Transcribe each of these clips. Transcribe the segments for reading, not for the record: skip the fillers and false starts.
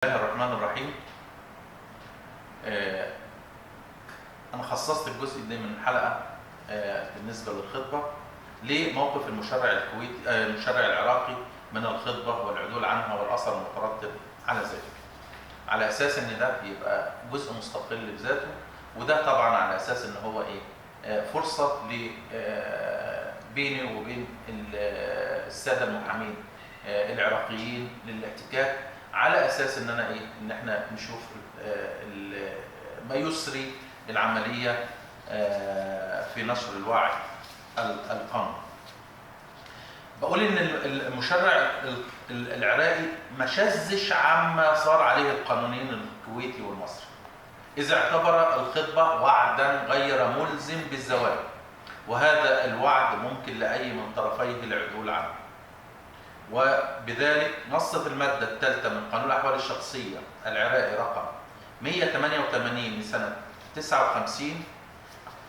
الله الرحمن الرحيم. أنا خصصت الجزء ده من الحلقة بالنسبة للخطبة لموقف المشرع العراقي من الخطبة والعدول عنها والأثر المترتب على ذلك، على أساس إن ده يبقى جزء مستقل بذاته، وده طبعا على أساس إن هو فرصة بيني وبين السادة المحامين العراقيين للاحتكاك، على اساس ان احنا نشوف ما يسري العمليه في نشر الوعي القانوني. بقول ان المشرع العراقي ما شذش عما صار عليه القانونيين الكويتي والمصري، اذا اعتبر الخطبه وعدا غير ملزم بالزواج، وهذا الوعد ممكن لاي من طرفيه العدول عنه. وبذلك نصت المادة الثالثة من قانون الأحوال الشخصية العراقي رقم 188 من سنة 59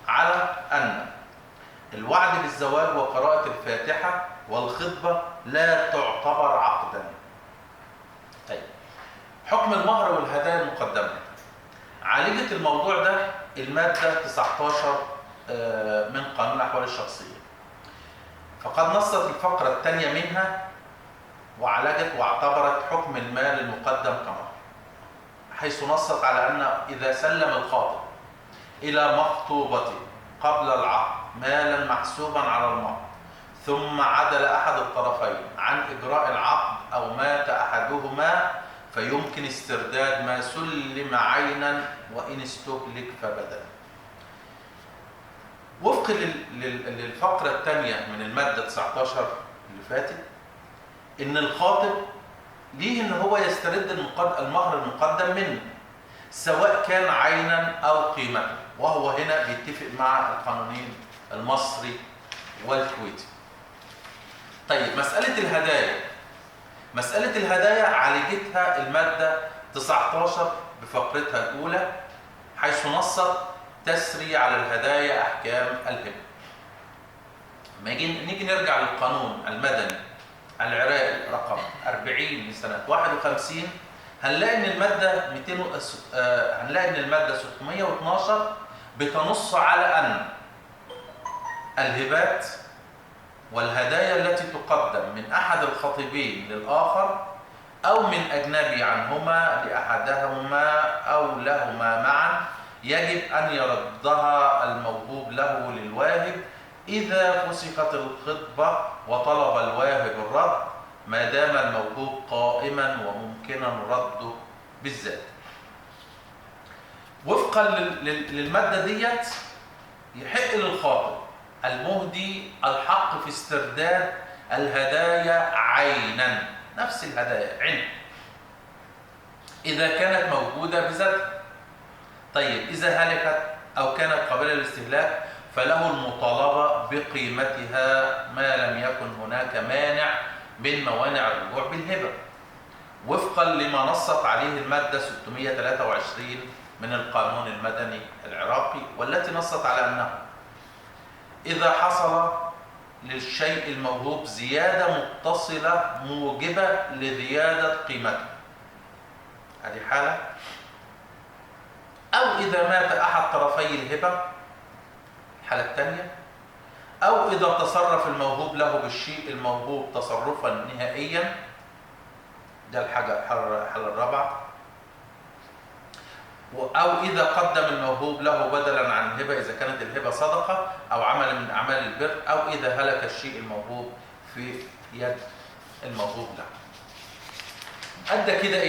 على أن الوعد بالزواج وقراءة الفاتحة والخطبة لا تعتبر عقدا. طيب، حكم المهر والهدايا المقدمة عالجت الموضوع ده المادة 19 من قانون الأحوال الشخصية، فقد نصت الفقرة الثانية منها وعالجت واعتبرت حكم المال المقدم كمهر، حيث نصت على أن إذا سلم الخاطب إلى مخطوبته قبل العقد مالا محسوبا على المهر، ثم عدل أحد الطرفين عن إجراء العقد أو مات أحدهما، فيمكن استرداد ما سلم عينا وإن استهلك فبدلا. وفق للفقرة الثانية من المادة 19 اللي فاتت، إن الخاطب ليه إن هو يسترد المهر المقدم منه، سواء كان عينا أو قيمته، وهو هنا بيتفق مع القانونين المصري والكويتي. طيب، مسألة الهدايا عالجتها المادة 19 بفقرتها الأولى، حيث نصت تسري على الهدايا أحكام الهبة. لما نيجي نرجع للقانون المدني العراقي رقم 40 لسنة 51، هنلاقي ان المادة 612 بتنص على ان الهبات والهدايا التي تقدم من احد الخطيبين للآخر او من اجنبي عنهما لاحدهما او لهما معا، يجب ان يردها الموهوب له للواهب إذا فسخت الخطبة وطلب الواهب الرد، ما دام الموهوب قائما وممكنا رده بالذات. وفقا للمادة ديت، يحق للخاطب المهدي الحق في استرداد الهدايا عينا، نفس الهدايا عين، إذا كانت موجودة بذاتها. طيب، إذا هلكت أو كانت قابلة للاستهلاك فله المطالبة بقيمتها ما لم يكن هناك مانع من موانع الرجوع بالهبة، وفقا لما نصت عليه المادة 623 من القانون المدني العراقي، والتي نصت على أنه إذا حصل للشيء الموهوب زيادة متصلة موجبة لزيادة قيمته، هذه حالة، أو إذا مات أحد طرفي الهبة الحالة الثانية، أو إذا تصرف الموهوب له بالشيء الموهوب تصرفا نهائيا، ده الحالة الرابعة، أو إذا قدم الموهوب له بدلا عن الهبة إذا كانت الهبة صدقة أو عمل من أعمال البر، أو إذا هلك الشيء الموهوب في يد الموهوب له. أدى كده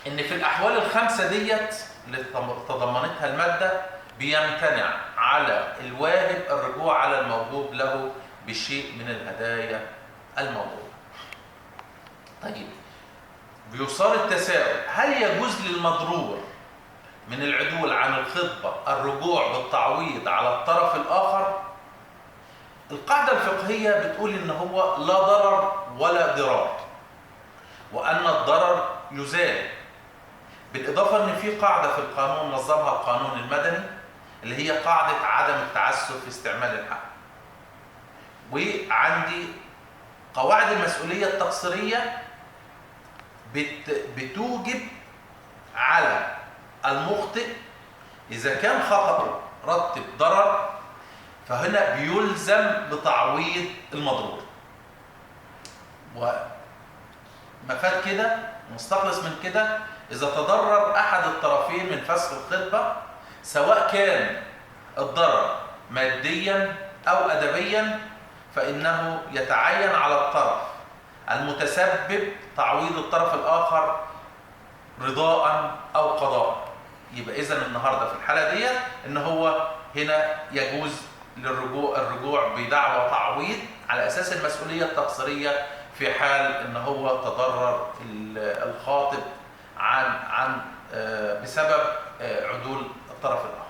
إن في الأحوال الخمسة ديت اللي تضمنتها المادة بيمتنع على الواهب الرجوع على الموهوب له بشيء من الهدايا الموهوبة. طيب، بيصار التساؤل: هل يجوز للمضرور من العدول عن الخطبة الرجوع بالتعويض على الطرف الآخر؟ القاعدة الفقهية بتقول إن هو لا ضرر ولا ضرار، وأن الضرر يزال، بالإضافة إن في قاعدة في القانون نظمها القانون المدني اللي هي قاعدة عدم التعسف في استعمال الحق. وعندي قواعد المسؤولية التقصيرية بتوجب على المخطئ إذا كان خطأ رتب ضرر، فهنا بيلزم بتعويض المضرور. ومفاد كده مستخلص من كده، إذا تضرر أحد الطرفين من فسخ الخطبة، سواء كان الضرر ماديا أو أدبيا، فإنه يتعين على الطرف المتسبب تعويض الطرف الآخر رضاء أو قضاء. يبقى إذن النهاردة في الحالة دي إن هو هنا يجوز الرجوع بدعوى تعويض على أساس المسؤولية التقصيرية في حال إن هو تضرر الخاطب عن بسبب عدول الطرف الآخر.